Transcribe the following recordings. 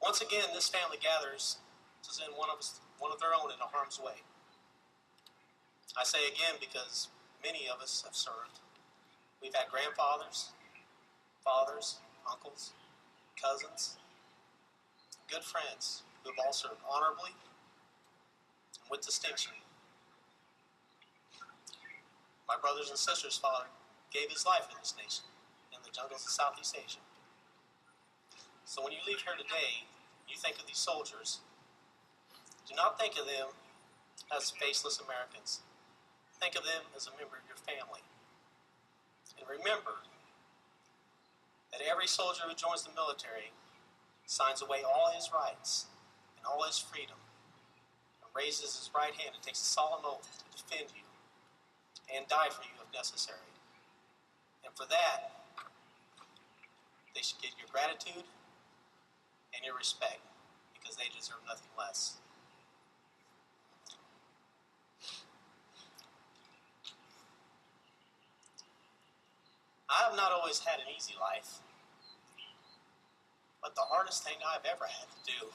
Once again, this family gathers to send one of their own into harm's way. I say again because many of us have served. We've had grandfathers, fathers, uncles, cousins, good friends who have all served honorably and with distinction. My brothers and sisters' father gave his life for this nation in the jungles of Southeast Asia. So when you leave here today, you think of these soldiers, do not think of them as faceless Americans. Think of them as a member of your family. And remember that every soldier who joins the military signs away all his rights and all his freedom and raises his right hand and takes a solemn oath to defend you and die for you if necessary. And for that, they should get your gratitude and your respect because they deserve nothing less. I have not always had an easy life, but the hardest thing I've ever had to do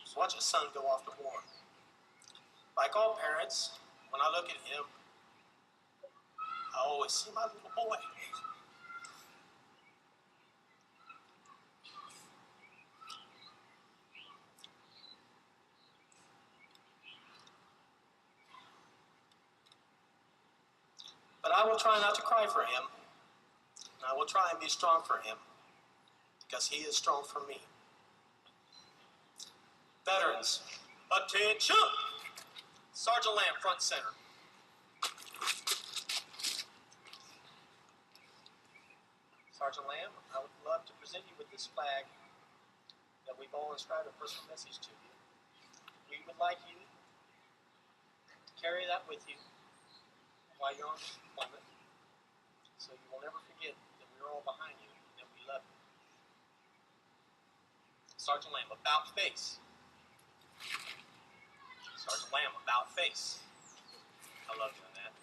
was watch a son go off to war. Like all parents, when I look at him, I always see my little boy. But I will try not to cry for him. And I will try and be strong for him because he is strong for me. Veterans, attention! Sergeant Lamb, front center. Sergeant Lamb, I would love to present you with this flag that we've all inscribed a personal message to you. We would like you to carry that with you while you're on deployment, so you will never forget that we're all behind you and that we love you. Sergeant Lamb, about face. Sergeant Lamb, about face. I love doing that.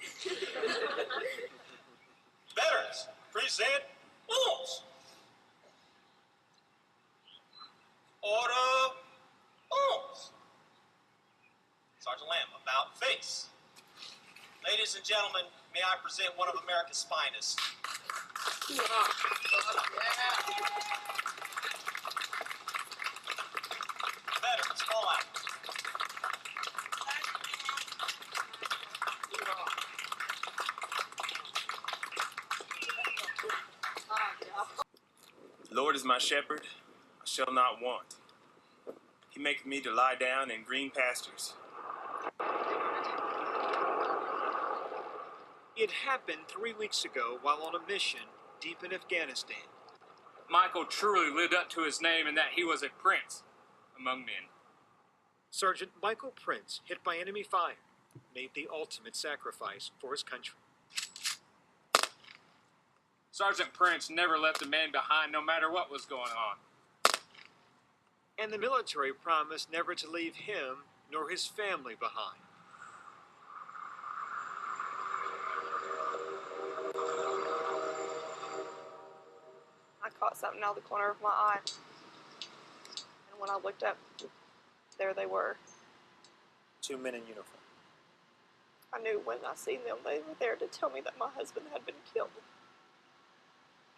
Veterans, present arms. Order, arms. Sergeant Lamb, about face. Ladies and gentlemen, may I present one of America's finest. Veterans, fall out. The Lord is my shepherd, I shall not want. He maketh me to lie down in green pastures. It happened 3 weeks ago while on a mission deep in Afghanistan. Michael truly lived up to his name in that he was a prince among men. Sergeant Michael Prince, hit by enemy fire, made the ultimate sacrifice for his country. Sergeant Prince never left a man behind no matter what was going on. And the military promised never to leave him nor his family behind. I caught something out of the corner of my eye. And when I looked up, there they were. 2 men in uniform. I knew when I seen them, they were there to tell me that my husband had been killed.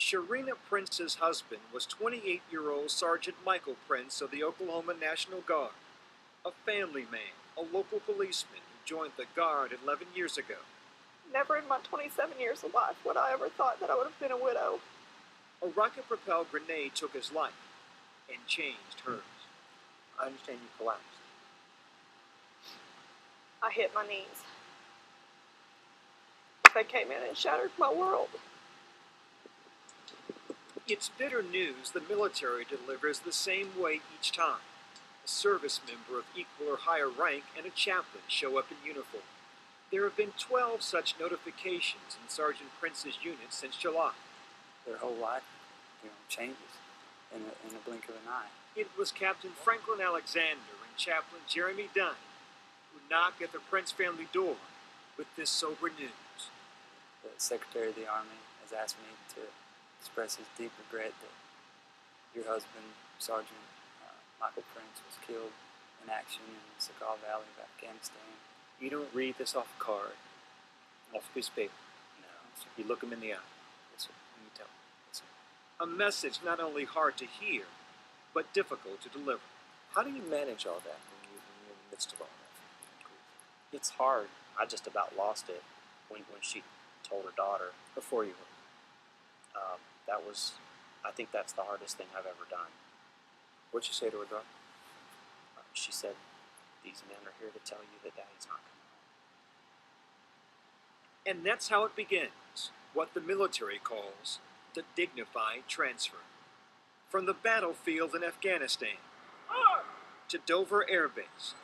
Sharina Prince's husband was 28-year-old Sergeant Michael Prince of the Oklahoma National Guard, a family man, a local policeman who joined the Guard 11 years ago. Never in my 27 years of life would I ever thought that I would have been a widow. A rocket-propelled grenade took his life and changed hers. I understand you collapsed. I hit my knees. They came in and shattered my world. It's bitter news the military delivers the same way each time. A service member of equal or higher rank and a chaplain show up in uniform. There have been 12 such notifications in Sergeant Prince's unit since July. Their whole life, changes in a blink of an eye. It was Captain Franklin Alexander and Chaplain Jeremy Dunn who knocked at the Prince family door with this sober news. The Secretary of the Army has has asked me to express his deep regret that your husband, Sergeant Michael Prince, was killed in action in the Sakal Valley of Afghanistan. You don't read this off a card, off a piece of paper. No, sir. You look him in the eye. Yes, sir. And you tell him. Yes, sir. A message not only hard to hear, but difficult to deliver. How do you manage all that when you're in the midst of all that? It's hard. I just about lost it when she told her daughter. Before you I think that's the hardest thing I've ever done. what'd you say to her daughter? She said, "These men are here to tell you that Daddy's not coming home." And that's how it begins, what the military calls the dignified transfer. From the battlefield in Afghanistan to Dover Air Base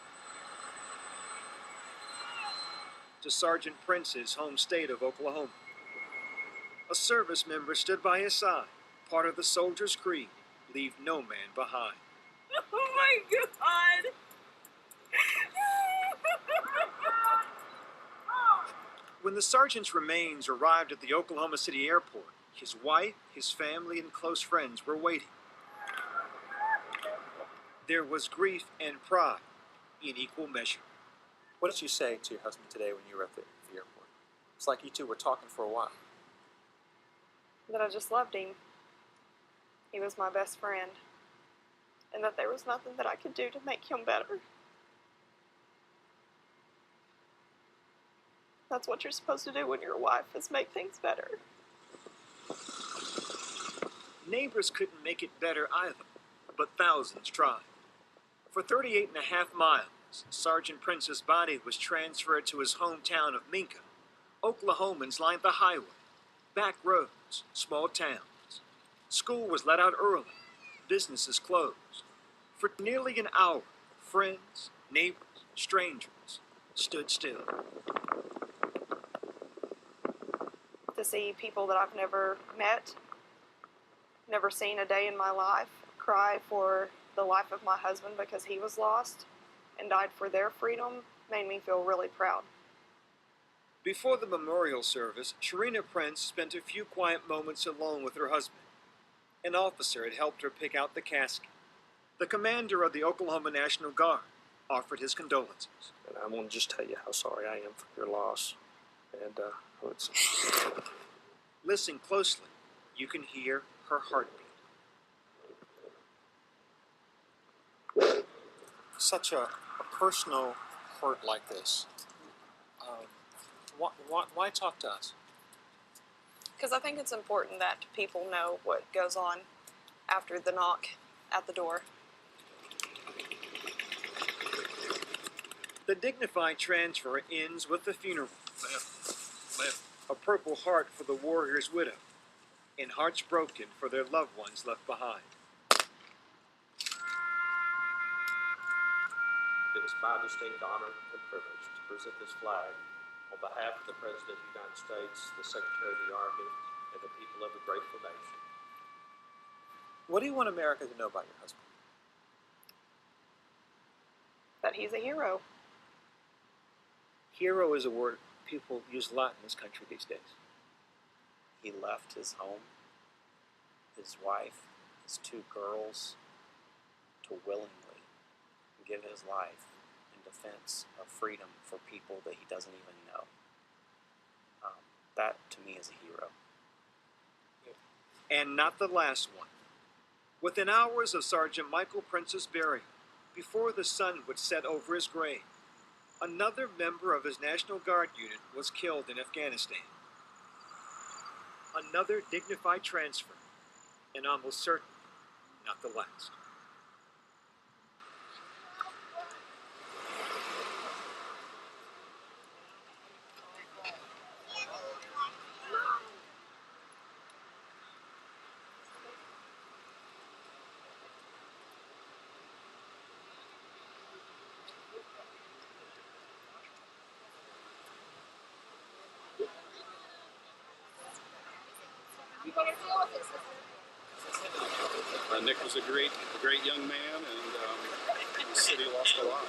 to Sergeant Prince's home state of Oklahoma. A service member stood by his side, part of the soldier's creed, leave no man behind. Oh my God! When the sergeant's remains arrived at the Oklahoma City airport, his wife, his family, and close friends were waiting. There was grief and pride in equal measure. What did you say to your husband today when you were at the airport? It's like you two were talking for a while. That I just loved him. He was my best friend. And that there was nothing that I could do to make him better. That's what you're supposed to do when you're a wife, is make things better. Neighbors couldn't make it better either, but thousands tried. For 38.5 miles, Sergeant Prince's body was transferred to his hometown of Minka. Oklahomans lined the highway, back roads, small towns. School was let out early, businesses closed. For nearly an hour, friends, neighbors, strangers stood still. To see people that I've never met, never seen a day in my life, cry for the life of my husband because he was lost and died for their freedom made me feel really proud. Before the memorial service, Sharina Prince spent a few quiet moments alone with her husband. An officer had helped her pick out the casket. The commander of the Oklahoma National Guard offered his condolences. And I want to just tell you how sorry I am for your loss. And it's Listen closely. You can hear her heartbeat. such a personal hurt like this. Why talk to us? Because I think it's important that people know what goes on after the knock at the door. The dignified transfer ends with the funeral. Left. A purple heart for the warrior's widow, and hearts broken for their loved ones left behind. It is my distinct honor and privilege to present this flag on behalf of the President of the United States, the Secretary of the Army, and the people of the grateful nation. What do you want America to know about your husband? That he's a hero. Hero is a word people use a lot in this country these days. He left his home, his wife, his 2 girls, to willingly give his life in defense of freedom for people that he doesn't even know. That, to me, is a hero. And not the last one. Within hours of Sergeant Michael Prince's burial, before the sun would set over his grave, another member of his National Guard unit was killed in Afghanistan. Another dignified transfer, and almost certainly not the last. Nick was a great young man, and the city lost a lot.